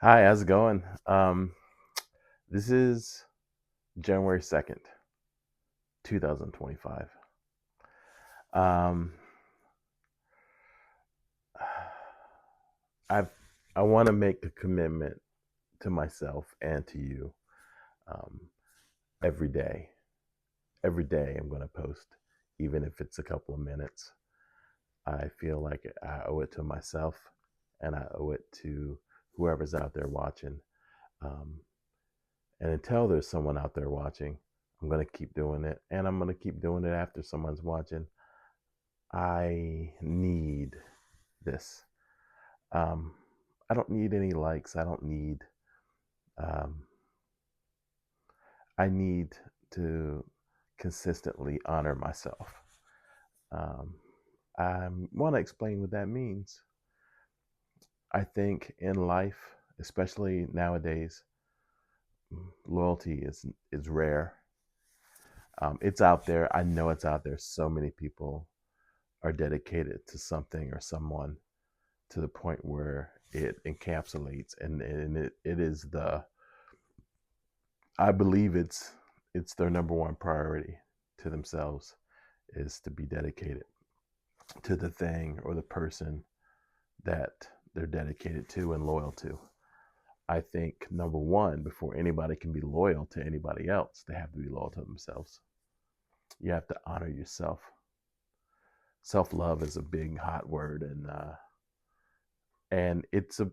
Hi, how's it going? This is January 2nd, 2025. Um, I've, I want to make a commitment to myself and to you um, every day. Every day I'm going to post, even if it's a couple of minutes. I feel like I owe it to myself and I owe it to whoever's out there watching. Um, and until there's someone out there watching, I'm going to keep doing it. And I'm going to keep doing it after someone's watching. I need this. Um, I don't need any likes. I don't need. Um, I need to consistently honor myself. Um, I want to explain what that means. I think in life, especially nowadays, loyalty is rare. It's out there. I know it's out there. So many people are dedicated to something or someone to the point where it encapsulates and it is the I believe it's their number one priority to themselves is to be dedicated to the thing or the person that they're dedicated to and loyal to. I think number one, before anybody can be loyal to anybody else, they have to be loyal to themselves. You have to honor yourself. Self love is a big hot word, and it's a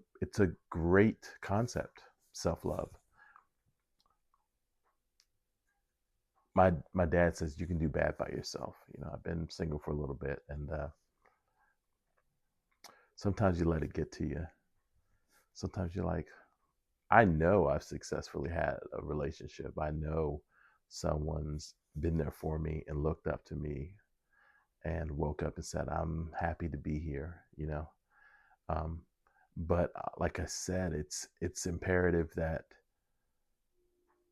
great concept. Self love. My dad says you can do bad by yourself. I've been single for a little bit, and sometimes you let it get to you. Sometimes you're like, I know I've successfully had a relationship. I know someone's been there for me and looked up to me and woke up and said, I'm happy to be here, Um, but like I said, it's imperative that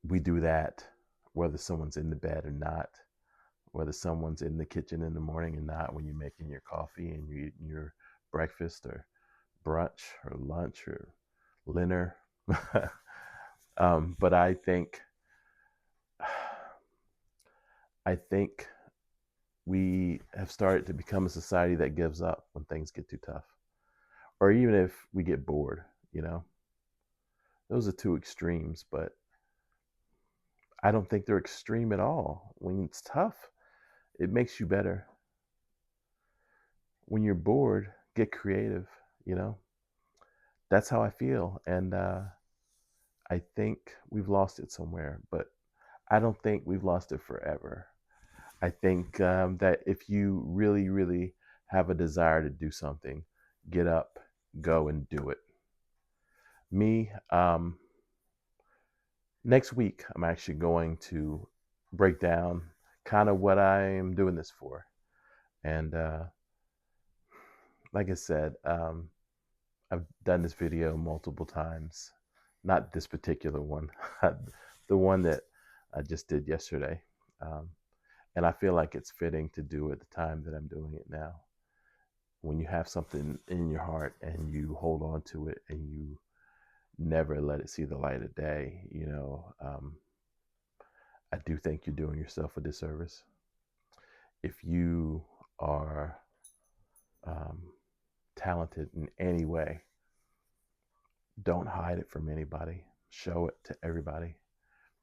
we do that, whether someone's in the bed or not, whether someone's in the kitchen in the morning or not, when you're making your coffee and you're eating your breakfast or brunch or lunch or dinner. But I think we have started to become a society that gives up when things get too tough, or even if we get bored. You know, those are two extremes, but I don't think they're extreme at all. When it's tough, it makes you better. When you're bored, get creative. You know, that's how I feel, and I think we've lost it somewhere, but I don't think we've lost it forever. I think that if you really, really have a desire to do something, get up, go and do it. Me, next week, I'm actually going to break down kind of what I'm doing this for. And like I said, I've done this video multiple times, not this particular one, the one that I just did yesterday. Um, and I feel like it's fitting to do at the time that I'm doing it now. When you have something in your heart and you hold on to it and you never let it see the light of day, I do think you're doing yourself a disservice. If you are um, talented in any way, don't hide it from anybody. Show it to everybody.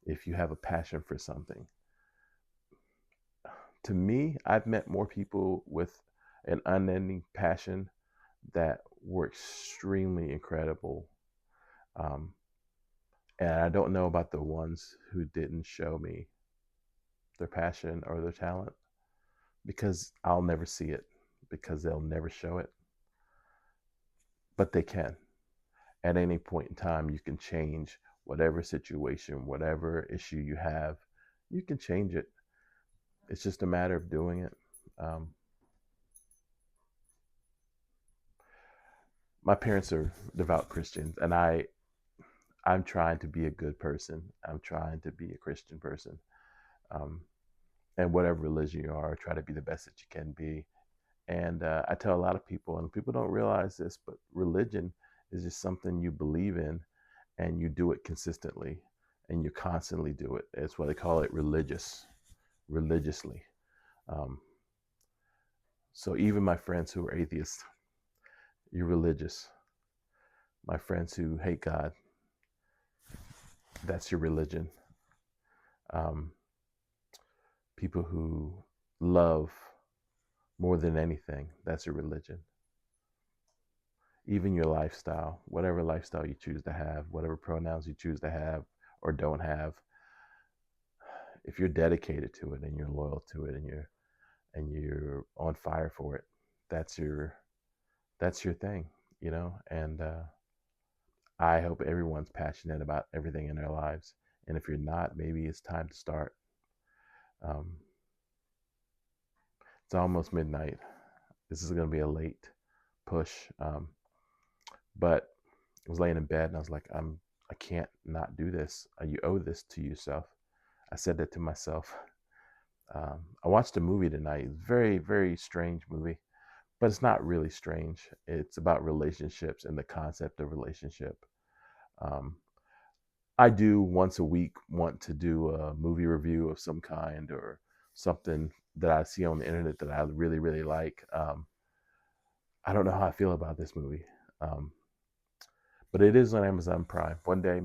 If you have a passion for something, to me, I've met more people with an unending passion that were extremely incredible. Um, and I don't know about the ones who didn't show me their passion or their talent because I'll never see it because they'll never show it. But they can. At any point in time, you can change whatever situation, whatever issue you have, you can change it. It's just a matter of doing it. Um, my parents are devout Christians, and I'm trying to be a good person. I'm trying to be a Christian person. Um, and whatever religion you are, try to be the best that you can be. And I tell a lot of people, and people don't realize this, but religion is just something you believe in. and you do it consistently, and you constantly do it. It's what they call it religiously. Um, so even my friends who are atheists, you're religious. My friends who hate God, that's your religion. Um, People who love more than anything, that's your religion. Even your lifestyle, whatever lifestyle you choose to have, whatever pronouns you choose to have or don't have, if you're dedicated to it and you're loyal to it and you're on fire for it, that's your thing, you know. And I hope everyone's passionate about everything in their lives. And if you're not, maybe it's time to start. Um, it's almost midnight. This is going to be a late push, but I was laying in bed and I was like, I can't not do this. You owe this to yourself. I said that to myself. I watched a movie tonight. It's a very, very strange movie, but it's not really strange. It's about relationships and the concept of relationship. Um, I do once a week want to do a movie review of some kind or something that I see on the internet that I really, really like. I don't know how I feel about this movie, um, but it is on Amazon Prime. One day,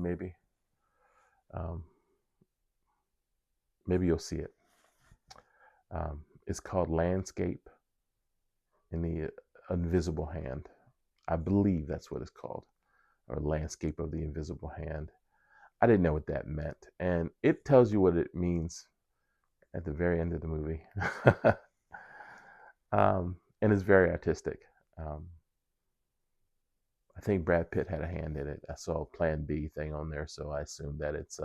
um, maybe you'll see it. It's called Landscape in the Invisible Hand. I believe that's what it's called, or Landscape of the Invisible Hand. I didn't know what that meant, and it tells you what it means at the very end of the movie. And it's very artistic. Um, I think Brad Pitt had a hand in it. I saw a Plan B thing on there, so I assume that it's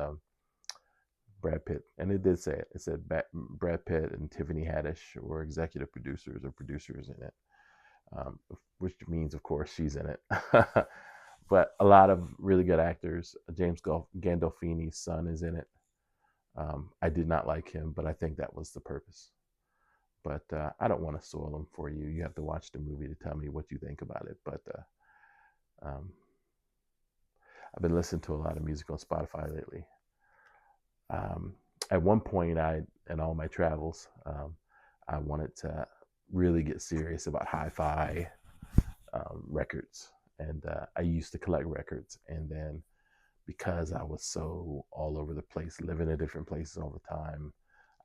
Brad Pitt, and it did say it. It said Brad Pitt and Tiffany Haddish were executive producers or producers in it, which means, of course, she's in it. But a lot of really good actors. James Gandolfini's son is in it. I did not like him, but I think that was the purpose. But I don't want to spoil them for you. You have to watch the movie to tell me what you think about it. But um, I've been listening to a lot of music on Spotify lately. Um, at one point, in all my travels, I wanted to really get serious about hi-fi records, and I used to collect records. And then because I was so all over the place, living in different places all the time,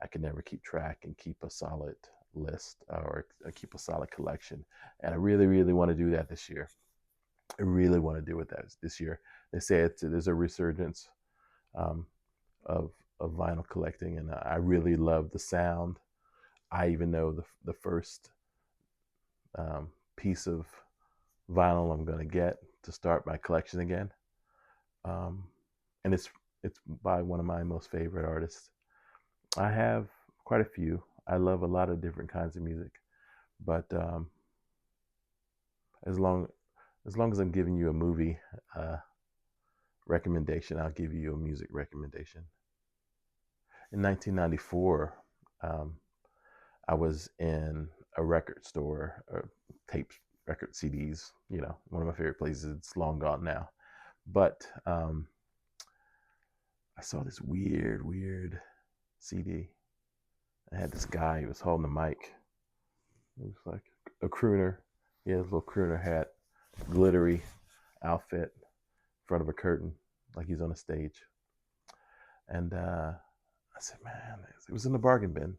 I could never keep track and keep a solid list or keep a solid collection. And I really, really want to do that this year. I really want to do it this year. They say there's a resurgence um, of vinyl collecting, and I really love the sound. I even know the first piece of vinyl I'm going to get to start my collection again, um, and it's by one of my most favorite artists. I have quite a few. I love a lot of different kinds of music, but as long as long as I'm giving you a movie recommendation, I'll give you a music recommendation. In 1994, um, I was in a record store, tapes, record CDs. You know, one of my favorite places. It's long gone now, but I saw this weird CD. I had this guy. He was holding the mic. It was like a crooner. He had a little crooner hat, glittery outfit, in front of a curtain, like he's on a stage. And I said, man, it was in the bargain bin.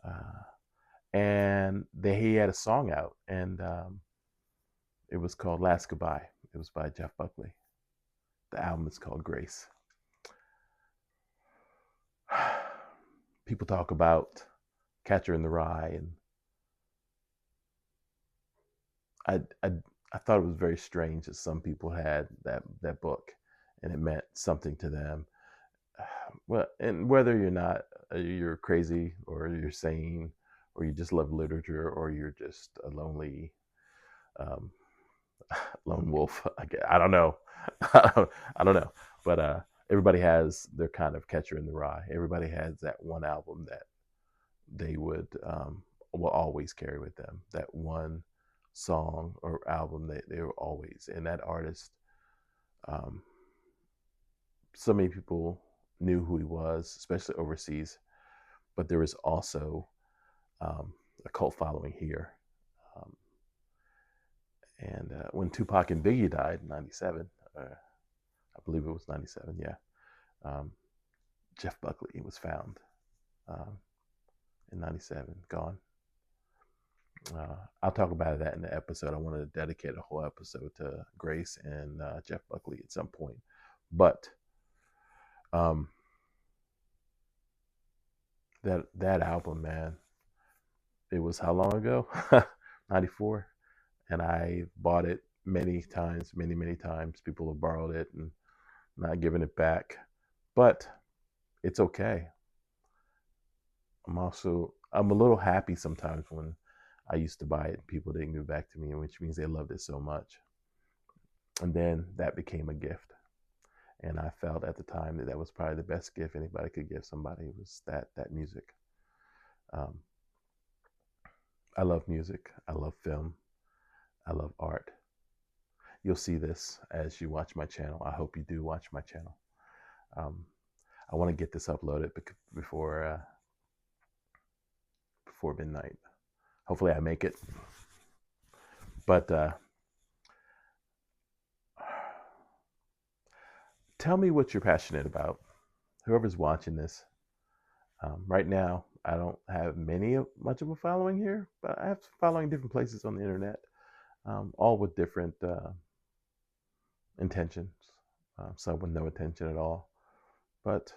Uh, and he had a song out, and it was called Last Goodbye. It was by Jeff Buckley. The album is called Grace. People talk about Catcher in the Rye, and I thought it was very strange that some people had that book, and it meant something to them. Well, and whether you're crazy or you're sane, or you just love literature, or you're just a lonely um, lone wolf. I don't know. I don't know. But everybody has their kind of catcher in the rye. Everybody has that one album that they will always carry with them. That one song or album that they were always. And that artist, um, so many people knew who he was, especially overseas. But there was also a cult following here. Um, and when Tupac and Biggie died in '97, I believe it was '97, yeah, um, Jeff Buckley was found um, in '97, gone. I'll talk about that in the episode. I wanted to dedicate a whole episode to Grace and Jeff Buckley at some point. But um, that album, man, it was how long ago? '94, and I bought it many times, many times. People have borrowed it and not giving it back, but it's okay. I'm a little happy sometimes when I used to buy it and people didn't give it back to me, which means they loved it so much. And then that became a gift. And I felt at the time that that was probably the best gift anybody could give somebody, was that music. Um, I love music. I love film. I love art. You'll see this as you watch my channel. I hope you do watch my channel. I want to get this uploaded before midnight. Hopefully, I make it. But tell me what you're passionate about. Whoever's watching this, right now, I don't have much of a following here, but I have following different places on the internet, all with different intentions. Some with no intention at all. But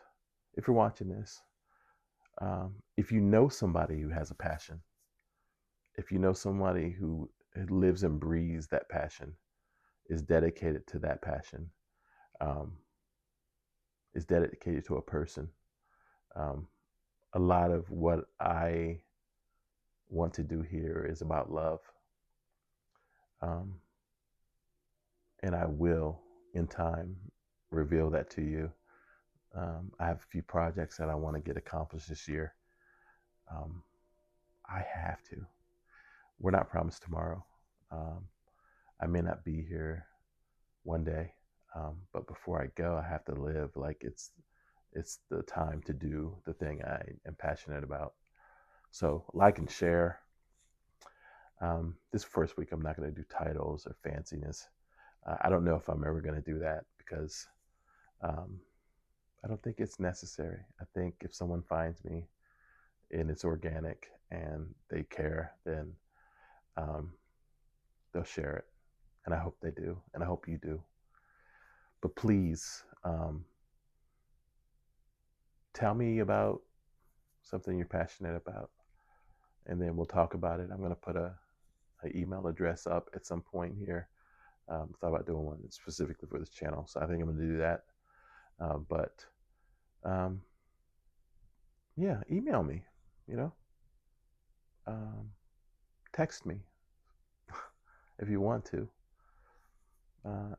if you're watching this, if you know somebody who has a passion, if you know somebody who lives and breathes that passion, is dedicated to that passion, um, is dedicated to a person, a lot of what I want to do here is about love. Um, and I will, in time, reveal that to you. I have a few projects that I want to get accomplished this year. I have to. We're not promised tomorrow. I may not be here one day, but before I go, I have to live like it's the time to do the thing I am passionate about. So like and share. This first week, I'm not going to do titles or fanciness. I don't know if I'm ever going to do that because I don't think it's necessary. I think if someone finds me and it's organic and they care, then they'll share it. And I hope they do. And I hope you do. But please tell me about something you're passionate about. And then we'll talk about it. I'm going to put an email address up at some point here. I thought about doing one specifically for this channel. So I think I'm going to do that. But yeah, email me, text me if you want to.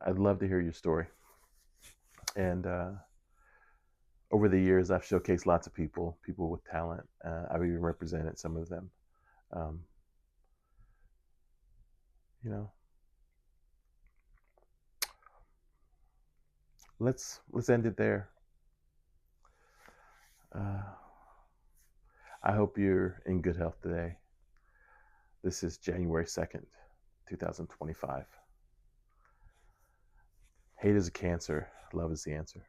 I'd love to hear your story. And over the years, I've showcased lots of people with talent. I've even represented some of them. Let's end it there. I hope you're in good health today. This is January 2nd, 2025. Hate is a cancer. Love is the answer.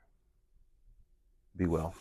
Be well.